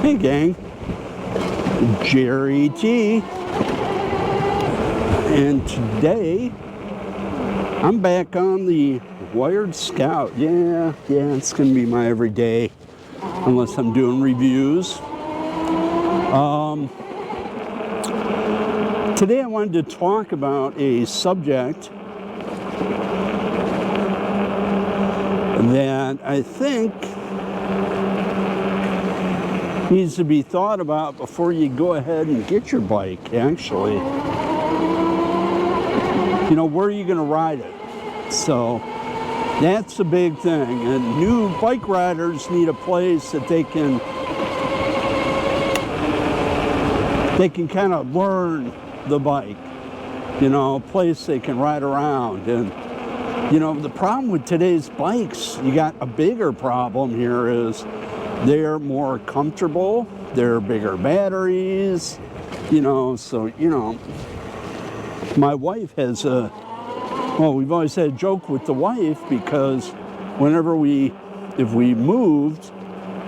Hey gang, Jerry T, and today I'm back on the Wired Scout. Yeah, it's gonna be my everyday, unless I'm doing reviews. Today I wanted to talk about a subject that I think needs to be thought about before you go ahead and get your bike, actually. You know, where are you going to ride it? So that's a big thing. And new bike riders need a place that they can kind of learn the bike. You know, a place they can ride around. And, you know, the problem with today's bikes, you got a bigger problem here is they're more comfortable, they're bigger batteries, you know, so, you know, my wife has we've always had a joke with the wife because whenever if we moved,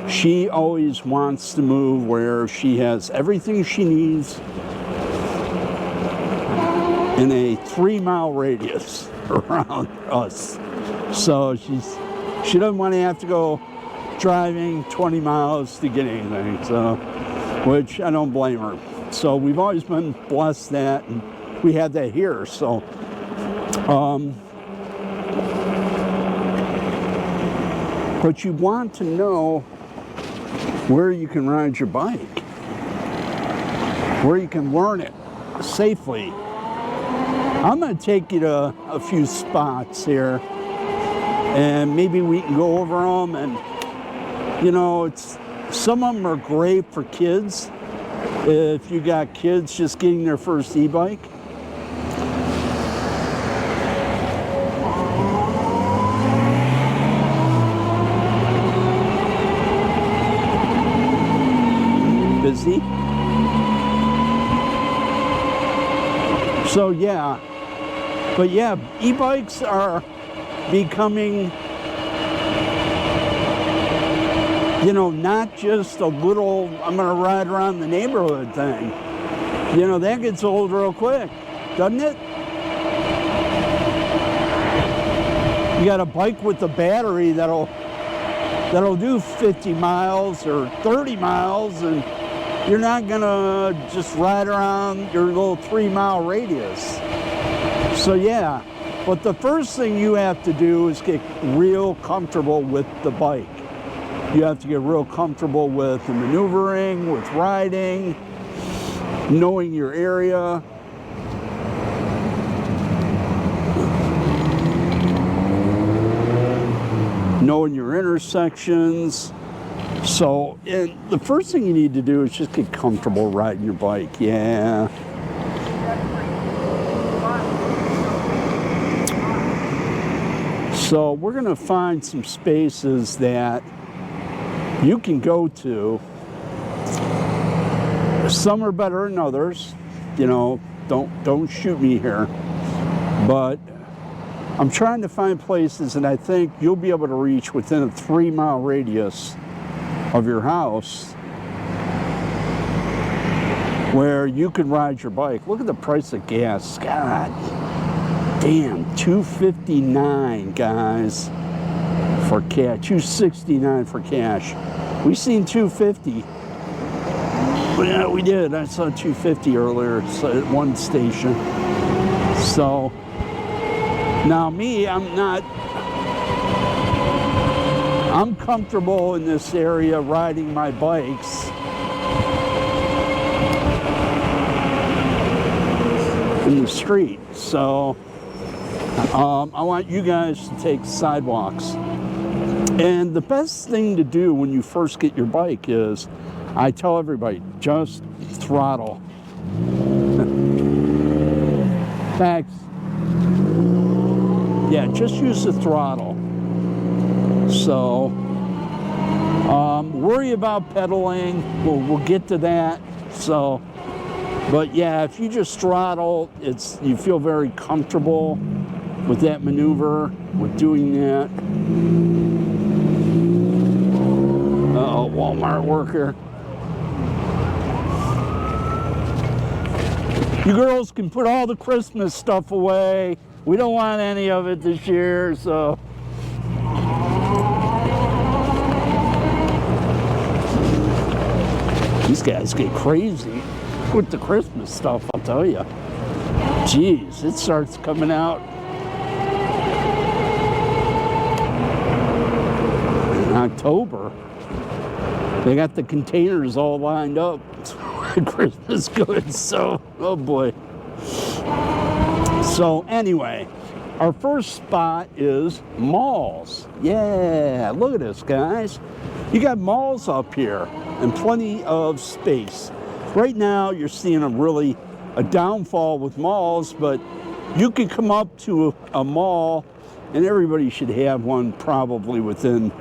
she always wants to move where she has everything she needs in a 3-mile radius around us. So she doesn't want to have to go driving 20 miles to get anything, so, which I don't blame her. So we've always been blessed that, and we have that here. So but you want to know where you can ride your bike, where you can learn it safely. I'm going to take you to a few spots here, and maybe we can go over them. And you know, some of them are great for kids. If you got kids just getting their first e-bike. Busy. So yeah, but yeah, e-bikes are becoming, you know, not just a little, I'm going to ride around the neighborhood thing. You know, that gets old real quick, doesn't it? You got a bike with a battery that'll do 50 miles or 30 miles, and you're not going to just ride around your little 3-mile radius. So yeah, but the first thing you have to do is get real comfortable with the bike. You have to get real comfortable with the maneuvering, with riding, knowing your area. Knowing your intersections. So, and the first thing you need to do is just get comfortable riding your bike. Yeah. So we're going to find some spaces that you can go to. Some are better than others. You know, don't shoot me here. But I'm trying to find places that I think you'll be able to reach within a 3-mile radius of your house where you can ride your bike. Look at the price of gas. God damn, $2.59, guys, for cash. $2.69 for cash. We seen $2.50. Yeah, we did. I saw $2.50 earlier at one station. So now me, I'm comfortable in this area riding my bikes. In the street. So I want you guys to take sidewalks. And the best thing to do when you first get your bike is, I tell everybody, just throttle. Thanks. Yeah, just use the throttle. So, worry about pedaling. We'll get to that. So, but yeah, if you just throttle, you feel very comfortable with that maneuver, with doing that. Uh-oh, Walmart worker. You girls can put all the Christmas stuff away. We don't want any of it this year, so. These guys get crazy with the Christmas stuff, I'll tell you. Jeez, it starts coming out in October. They got the containers all lined up. Christmas goods, so, oh boy. So anyway, our first spot is malls. Yeah, look at this, guys. You got malls up here and plenty of space. Right now, you're seeing a downfall with malls, but you can come up to a mall, and everybody should have one probably within,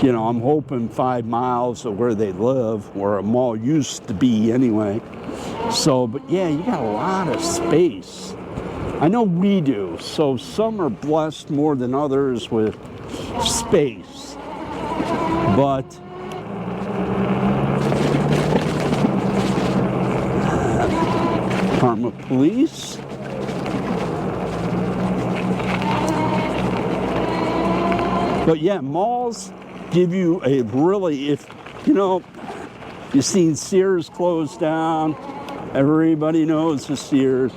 you know, I'm hoping 5 miles of where they live, where a mall used to be anyway. So, but yeah, you got a lot of space. I know we do. So some are blessed more than others with space. But Department of Police. But yeah, malls give you a really, if you know, you've seen Sears close down. Everybody knows the Sears.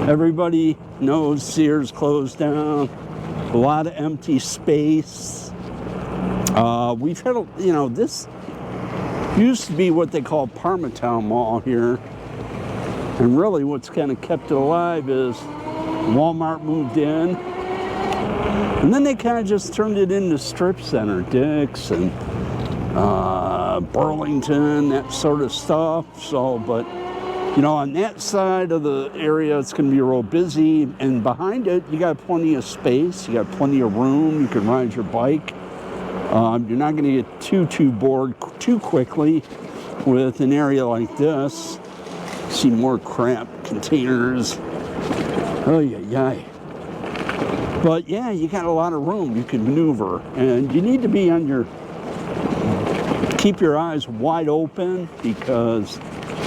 Everybody knows Sears closed down. A lot of empty space. We've had, you know, this used to be what they call Parmatown Mall here. And really what's kind of kept it alive is Walmart moved in. And then they kind of just turned it into strip center, Dick's and Burlington, that sort of stuff. So, but, you know, on that side of the area, it's going to be real busy. And behind it, you got plenty of space. You got plenty of room. You can ride your bike. You're not going to get too bored too quickly with an area like this. See more crap containers. Oh, yeah. But yeah, you got a lot of room you can maneuver, and you need to be on your, keep your eyes wide open, because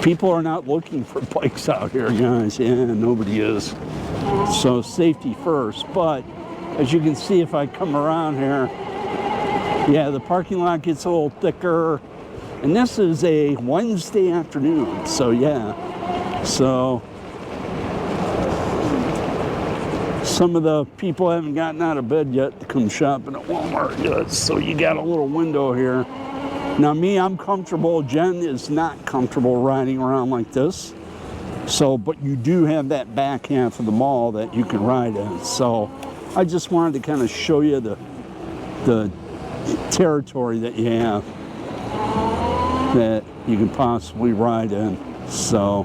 people are not looking for bikes out here, guys. Yeah, nobody is. So safety first. But as you can see, if I come around here, yeah, the parking lot gets a little thicker. And this is a Wednesday afternoon, so yeah. So some of the people haven't gotten out of bed yet to come shopping at Walmart yet. So you got a little window here. Now me, I'm comfortable. Jen is not comfortable riding around like this. So, but you do have that back half of the mall that you can ride in. So I just wanted to kind of show you the territory that you have that you can possibly ride in. So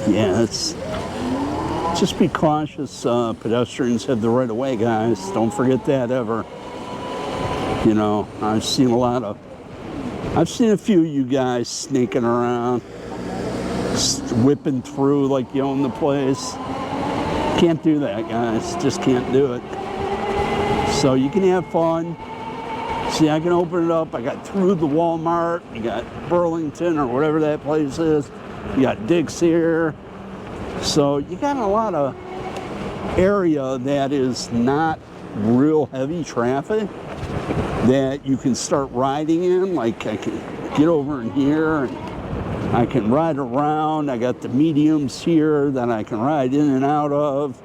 yeah, it's just be cautious. Pedestrians have the right of way, guys. Don't forget that ever. You know, I've seen a few of you guys sneaking around, whipping through like you own the place. Can't do that, guys. Just can't do it. So you can have fun. See, I can open it up. I got through the Walmart. You got Burlington or whatever that place is. You got Dick's here. So you got a lot of area that is not real heavy traffic that you can start riding in. Like I can get over in here and I can ride around. I got the mediums here that I can ride in and out of.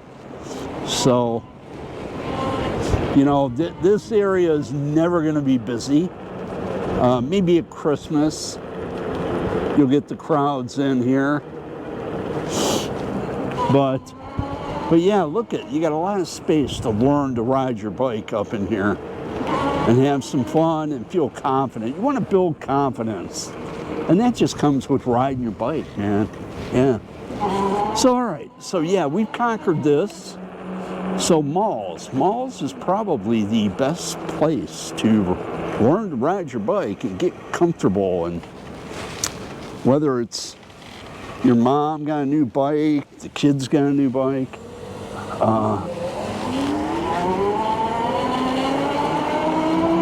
So, you know, this area is never going to be busy. Maybe at Christmas you'll get the crowds in here. But yeah, look at, you got a lot of space to learn to ride your bike up in here and have some fun and feel confident. You want to build confidence, and that just comes with riding your bike, man. Yeah. So, all right. so yeah, we've conquered this. So malls is probably the best place to learn to ride your bike and get comfortable. And whether it's your mom got a new bike, the kids got a new bike,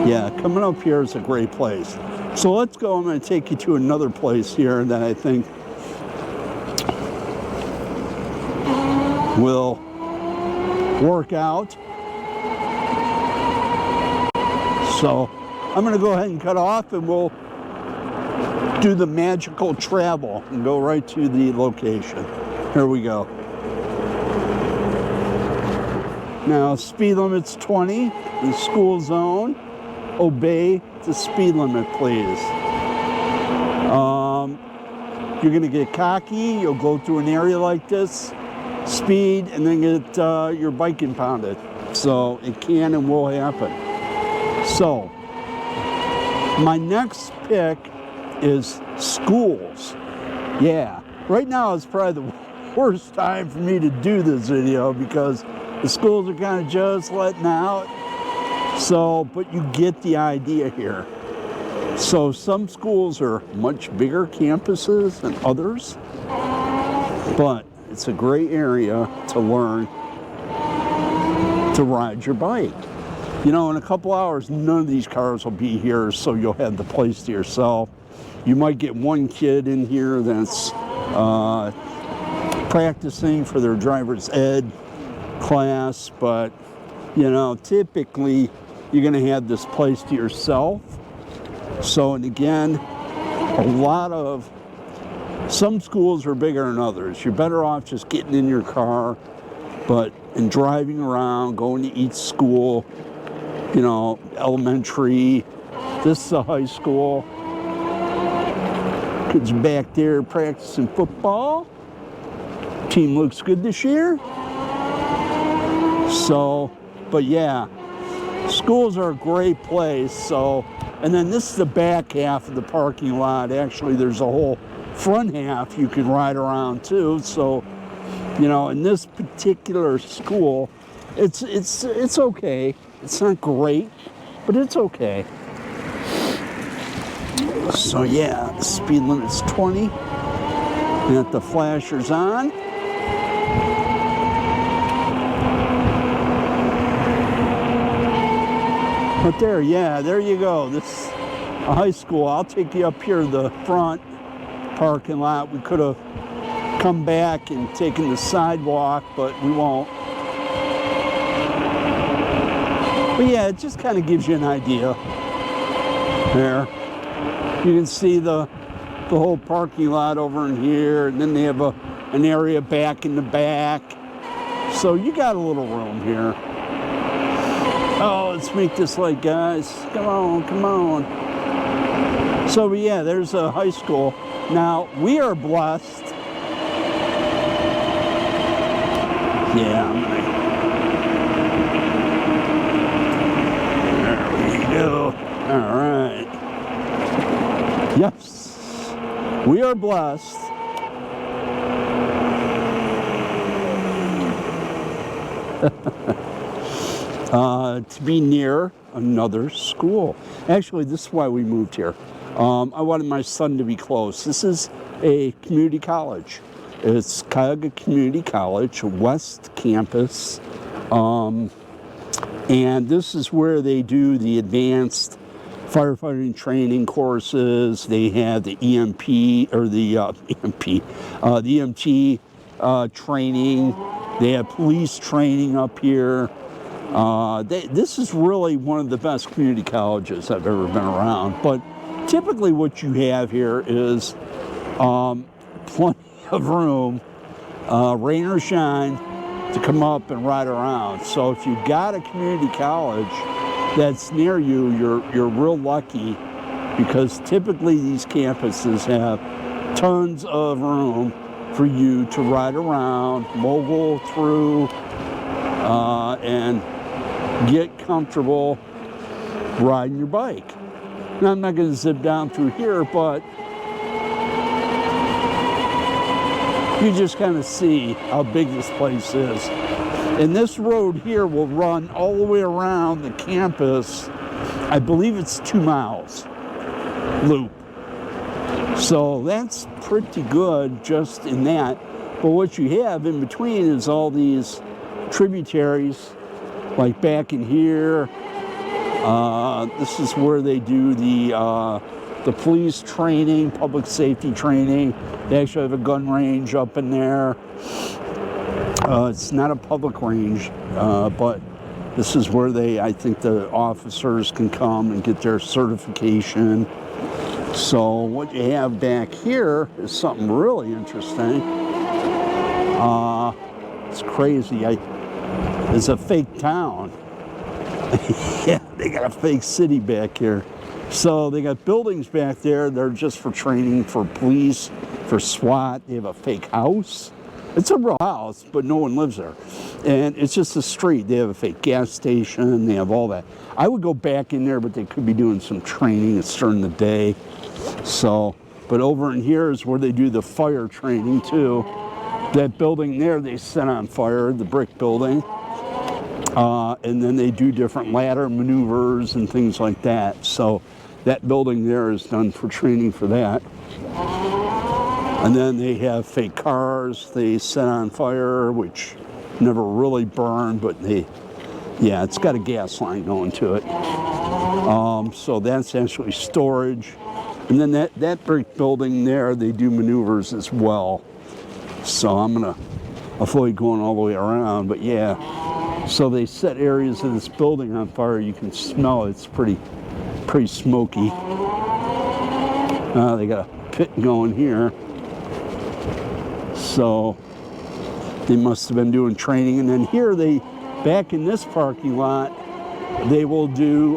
yeah, coming up here is a great place. So let's go. I'm going to take you to another place here that I think will work out. So I'm going to go ahead and cut off, and we'll do the magical travel and go right to the location. Here we go. Now, speed limit's 20 in school zone. Obey the speed limit, please. You're going to get cocky. You'll go through an area like this, speed, and then get your bike impounded. So it can and will happen. So my next pick is schools. Yeah, right now is probably the worst time for me to do this video because the schools are kind of just letting out. So, but you get the idea here. So some schools are much bigger campuses than others, but it's a great area to learn to ride your bike. You know, in a couple hours, none of these cars will be here, so you'll have the place to yourself. You might get one kid in here that's practicing for their driver's ed class, but, you know, typically you're going to have this place to yourself. So, and again, some schools are bigger than others. You're better off just getting in your car, and driving around, going to each school, you know, elementary. This is a high school. Kids back there practicing football. Team looks good this year. So, but yeah, schools are a great place. So, and then this is the back half of the parking lot. Actually, there's a whole front half you can ride around too. So, you know, in this particular school, it's okay. It's not great, but it's okay. So yeah, the speed limit's 20. Got the flashers on. But there, yeah, there you go. This is a high school. I'll take you up here to the front parking lot. We could have come back and taken the sidewalk, but we won't. But yeah, it just kind of gives you an idea. There. You can see the whole parking lot over in here, and then they have an area back in the back. So you got a little room here. Oh, let's make this light, guys. Come on, come on. So yeah, there's a high school. Now, we are blessed. Yeah, there we go. All right. Yes, we are blessed. To be near another school. Actually, this is why we moved here. I wanted my son to be close. This is a community college. It's Cuyahoga Community College, West Campus. And this is where they do the advanced firefighting training courses. They have the EMP, or the EMT training. They have police training up here. This is really one of the best community colleges I've ever been around. But typically what you have here is plenty of room, rain or shine, to come up and ride around. So if you've got a community college that's near you, you're real lucky, because typically these campuses have tons of room for you to ride around, mogul through, and get comfortable riding your bike. Now, I'm not going to zip down through here, but you just kind of see how big this place is. And this road here will run all the way around the campus. I believe it's 2 miles loop. So that's pretty good just in that. But what you have in between is all these tributaries, like back in here. This is where they do the police training, public safety training. They actually have a gun range up in there. It's not a public range, but this is where I think the officers can come and get their certification. So what you have back here is something really interesting. It's crazy. It's a fake town. Yeah, they got a fake city back here. So they got buildings back there. They're just for training for police, for SWAT. They have a fake house. It's a real house, but no one lives there. And it's just a street. They have a fake gas station. They have all that. I would go back in there, but they could be doing some training. It's during the day. So, but over in here is where they do the fire training too. That building there, they set on fire, the brick building. And then they do different ladder maneuvers and things like that. So that building there is done for training for that. And then they have fake cars they set on fire, which never really burn, but yeah, it's got a gas line going to it. So that's actually storage. And then that brick building there, they do maneuvers as well. So I'm gonna avoid going all the way around, but yeah. So they set areas of this building on fire. You can smell it. It's pretty smoky. They got a pit going here. So they must have been doing training. And then here back in this parking lot, they will do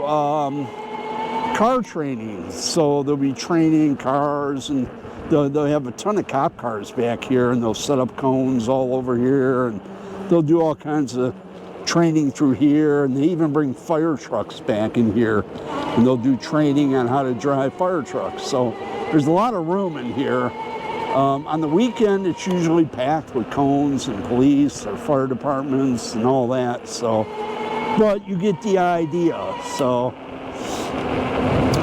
car training. So they'll be training cars, and they'll have a ton of cop cars back here, and they'll set up cones all over here, and they'll do all kinds of training through here, and they even bring fire trucks back in here, and they'll do training on how to drive fire trucks. So there's a lot of room in here. On the weekend, it's usually packed with cones and police or fire departments and all that. So, but you get the idea. So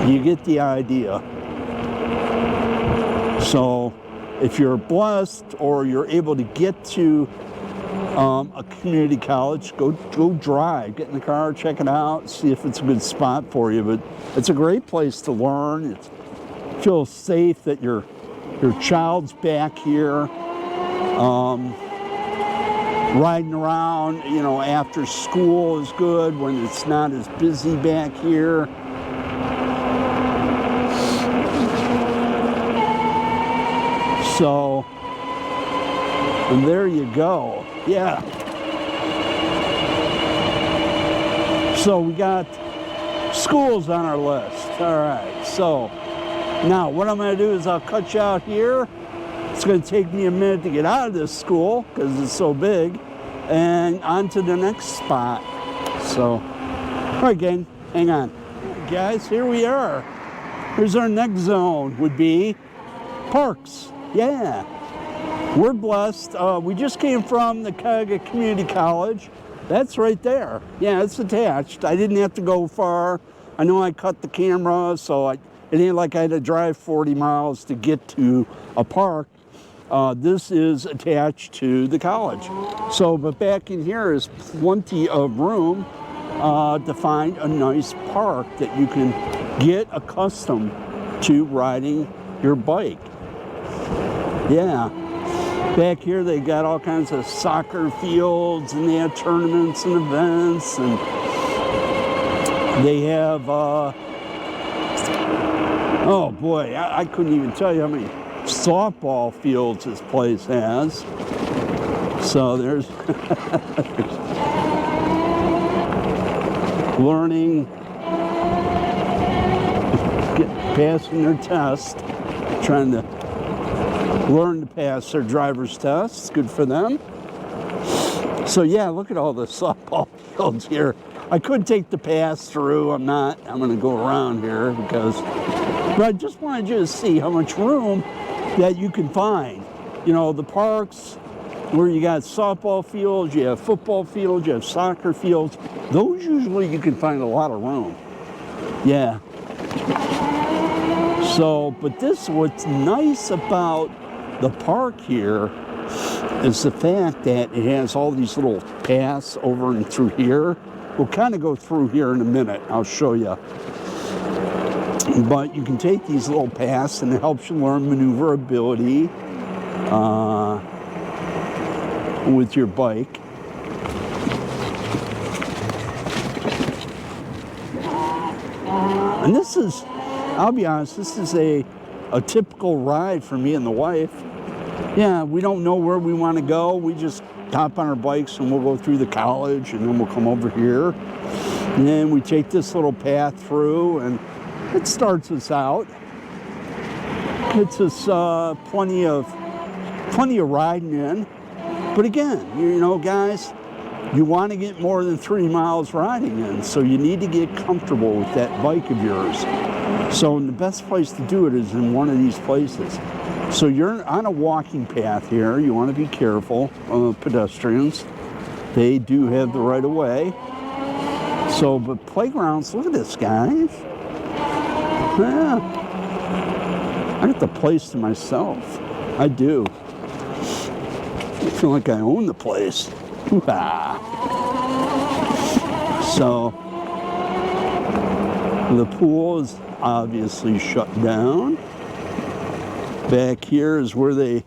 you get the idea. So if you're blessed or you're able to get to a community college, go drive, get in the car, check it out, see if it's a good spot for you. But it's a great place to learn. It feels safe that your child's back here, riding around, after school is good when it's not as busy back here. So, and there you go. Yeah. So we got schools on our list. All right. So now what I'm going to do is I'll cut you out here. It's going to take me a minute to get out of this school because it's so big, and on to the next spot. So, all right, gang, hang on. Guys, here we are. Here's our next zone would be parks. Yeah. We're blessed. We just came from the Cuyahoga Community College. That's right there. Yeah, it's attached. I didn't have to go far. I know I cut the camera, so it ain't like I had to drive 40 miles to get to a park. This is attached to the college. So, but back in here is plenty of room to find a nice park that you can get accustomed to riding your bike. Yeah. Back here they got all kinds of soccer fields, and they have tournaments and events, and they have, oh boy, I couldn't even tell you how many softball fields this place has. So there's learning, passing their test, trying to learn to pass their driver's test. It's good for them. So yeah, look at all the softball fields here. I could take the pass through. I'm not. I'm going to go around here but I just wanted you to see how much room that you can find. you know, the parks where you got softball fields, you have football fields, you have soccer fields, those usually you can find a lot of room. Yeah. So, but this, what's nice about the park here is the fact that it has all these little paths over and through here. We'll kind of go through here in a minute. I'll show you. But you can take these little paths and it helps you learn maneuverability with your bike. And this is, I'll be honest, this is a typical ride for me and the wife. Yeah, we don't know where we want to go. We just hop on our bikes and we'll go through the college and then we'll come over here. And then we take this little path through and it starts us out. It's us plenty of riding in. But again, you know, guys, you want to get more than 3 miles riding in, so you need to get comfortable with that bike of yours. So the best place to do it is in one of these places. So you're on a walking path here. You want to be careful of pedestrians. They do have the right of way. So, but playgrounds, look at this, guys. Yeah. I got the place to myself. I do. I feel like I own the place. So, the pool is obviously shut down. Back here is where you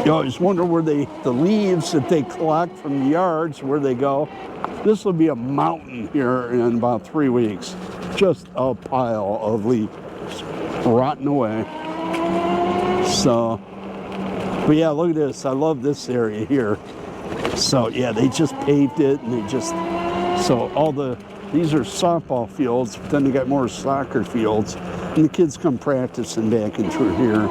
always wonder where the leaves that they collect from the yards, where they go. This will be a mountain here in about 3 weeks. Just a pile of leaves rotting away. So, but yeah, look at this. I love this area here. So yeah, they just paved it and so these are softball fields, but then they got more soccer fields and the kids come practicing back in through here.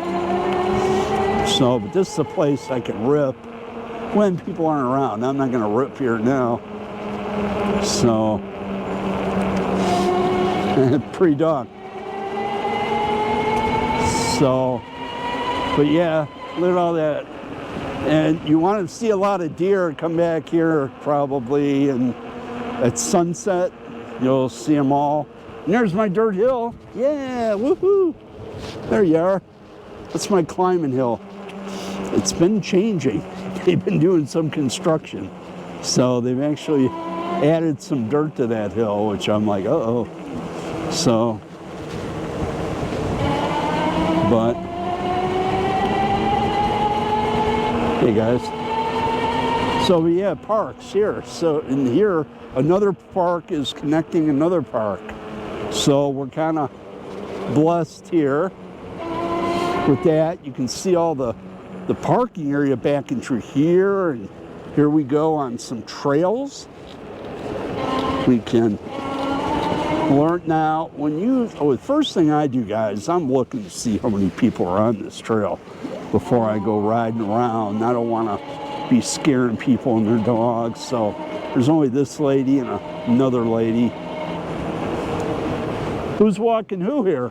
So, but this is a place I can rip when people aren't around. I'm not gonna rip here now. So, pre-dawn. So, but yeah, look at all that. And you want to see a lot of deer, come back here probably, and at sunset, you'll see them all. And there's my dirt hill. Yeah, woohoo. There you are. That's my climbing hill. It's been changing. They've been doing some construction. So they've actually added some dirt to that hill, which I'm like, uh-oh. So, but, hey guys. So yeah, parks here. So in here, another park is connecting another park. So we're kind of blessed here with that. You can see all the parking area back in through here, and here we go on some trails. We can learn now. The first thing I do, guys, I'm looking to see how many people are on this trail before I go riding around. I don't want to be scaring people and their dogs. So there's only this lady and another lady. Who's walking who here?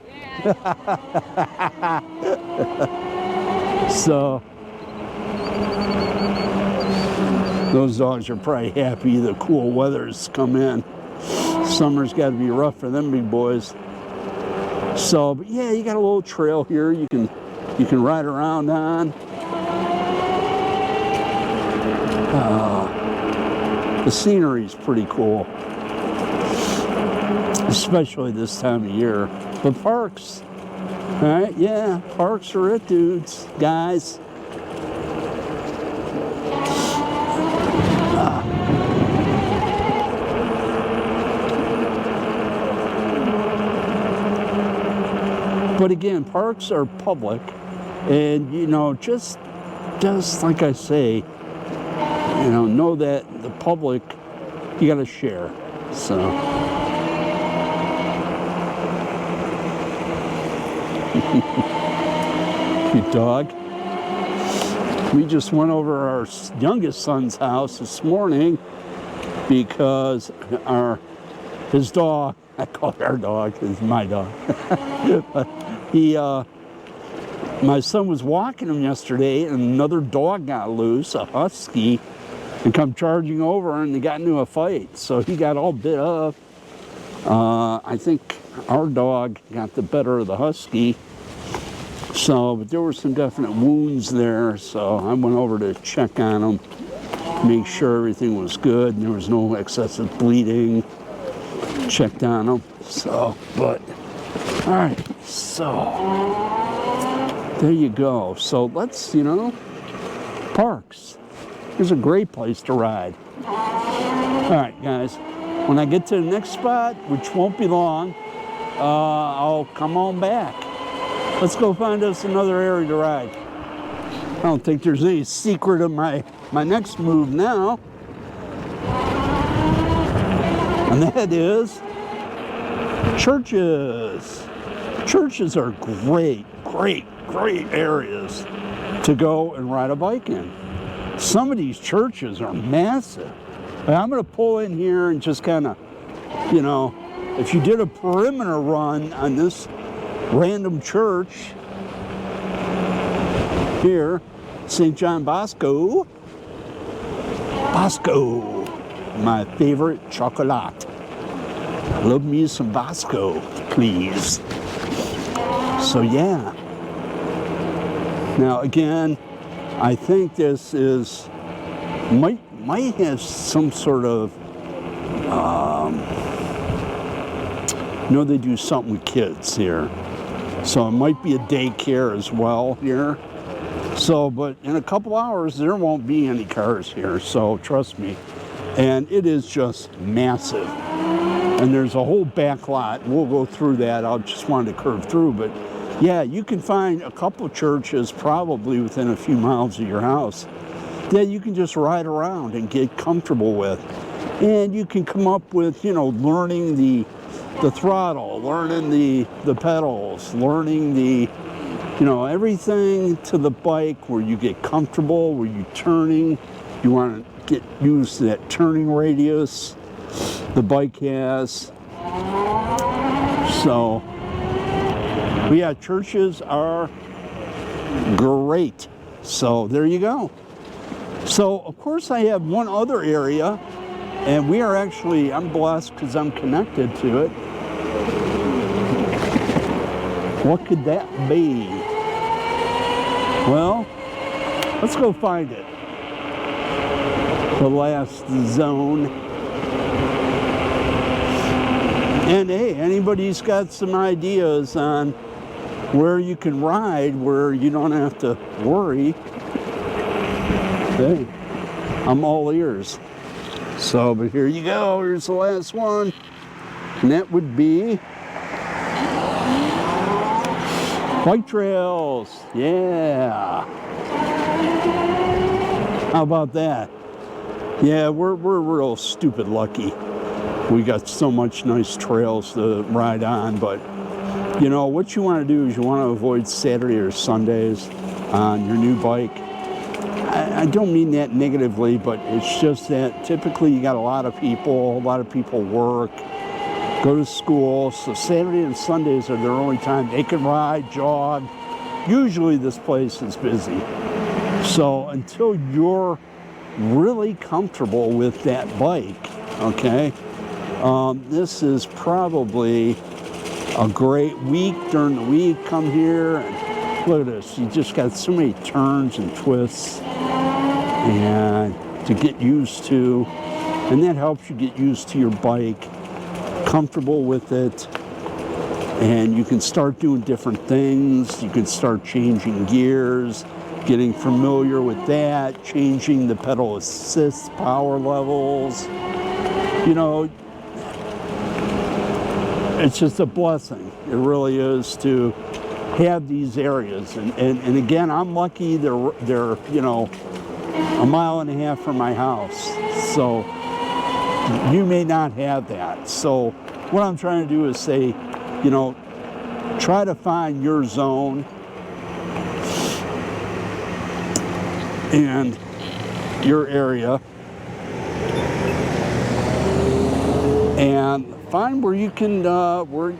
So those dogs are probably happy the cool weather's come in. Summer's got to be rough for them big boys. So, but yeah, you got a little trail here you can ride around on. The scenery's pretty cool, especially this time of year. But parks, all right, yeah, parks are it, dudes, guys. But again, parks are public, and you know, just like I say, you know that the public, you got to share. So, cute dog. We just went over our youngest son's house this morning because his dog, I call it our dog, it's my dog. My son was walking him yesterday, and another dog got loose, a husky, and come charging over, and they got into a fight. So he got all bit up. I think our dog got the better of the husky. So, but there were some definite wounds there. So I went over to check on him, make sure everything was good, and there was no excessive bleeding. Checked on him. So, but all right. So there you go. So let's, parks. Here's a great place to ride. All right, guys. When I get to the next spot, which won't be long, I'll come on back. Let's go find us another area to ride. I don't think there's any secret of my next move now. And that is churches. Churches are great areas to go and ride a bike in. Some of these churches are massive. I'm going to pull in here and just kind of, if you did a perimeter run on this random church here, St. John Bosco, my favorite chocolate. Love me some Bosco, please. So yeah. Now again, I think this is might have some sort of they do something with kids here, so it might be a daycare as well here. So, but in a couple hours there won't be any cars here, so trust me. And it is just massive, and there's a whole back lot. We'll go through that. I just wanted to curve through, but yeah, you can find a couple churches probably within a few miles of your house that you can just ride around and get comfortable with. And you can come up with, learning the throttle, learning the pedals, learning the, everything to the bike where you get comfortable, where you're turning. You want to get used to that turning radius the bike has. So, but yeah, churches are great. So there you go. So, of course, I have one other area, and I'm blessed because I'm connected to it. What could that be? Well, let's go find it. The last zone. And hey, anybody's got some ideas on where you can ride, where you don't have to worry, hey, I'm all ears. So, but here you go. Here's the last one. And that would be bike trails. Yeah. How about that? Yeah, we're real stupid lucky. We got so much nice trails to ride on, but what you want to do is you want to avoid Saturday or Sundays on your new bike. I don't mean that negatively, but it's just that typically you got a lot of people work, go to school, so Saturday and Sundays are their only time they can ride, jog. Usually this place is busy. So until you're really comfortable with that bike, okay, this is probably a great week. During the week, come here and look at this. You just got so many turns and twists and to get used to, and that helps you get used to your bike, comfortable with it, and you can start doing different things. You can start changing gears, getting familiar with that, changing the pedal assist power levels. It's just a blessing. It really is to have these areas. And again, I'm lucky they're a mile and a half from my house. So you may not have that. So what I'm trying to do is say, try to find your zone and your area and find where you can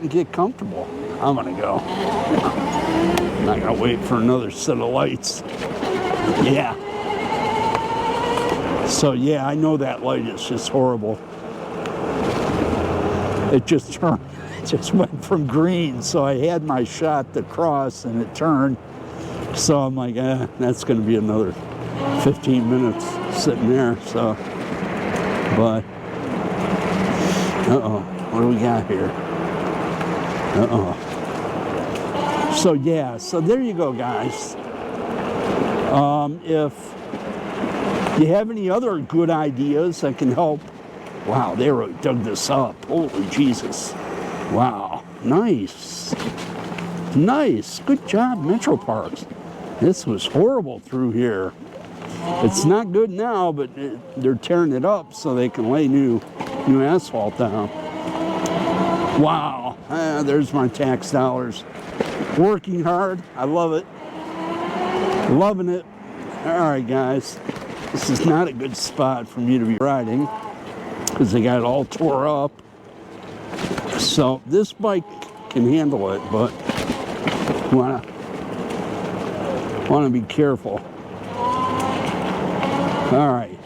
get comfortable. I'm gonna go. I gotta wait for another set of lights. Yeah. So yeah, I know that light is just horrible. It just turned, it just went from green. So I had my shot to cross and it turned. So I'm like, that's gonna be another 15 minutes sitting there. So, but, what do we got here? So yeah, so there you go, guys. If you have any other good ideas that can help, wow, they really dug this up. Holy Jesus. Wow, nice. Nice, good job, Metro Parks. This was horrible through here. It's not good now, but they're tearing it up so they can lay new asphalt down. Wow, there's my tax dollars. Working hard, I love it. Loving it. All right, guys, this is not a good spot for me to be riding because they got it all tore up. So this bike can handle it, but wanna be careful. All right.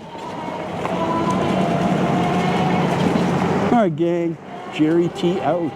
All right, gang. Jerry T out.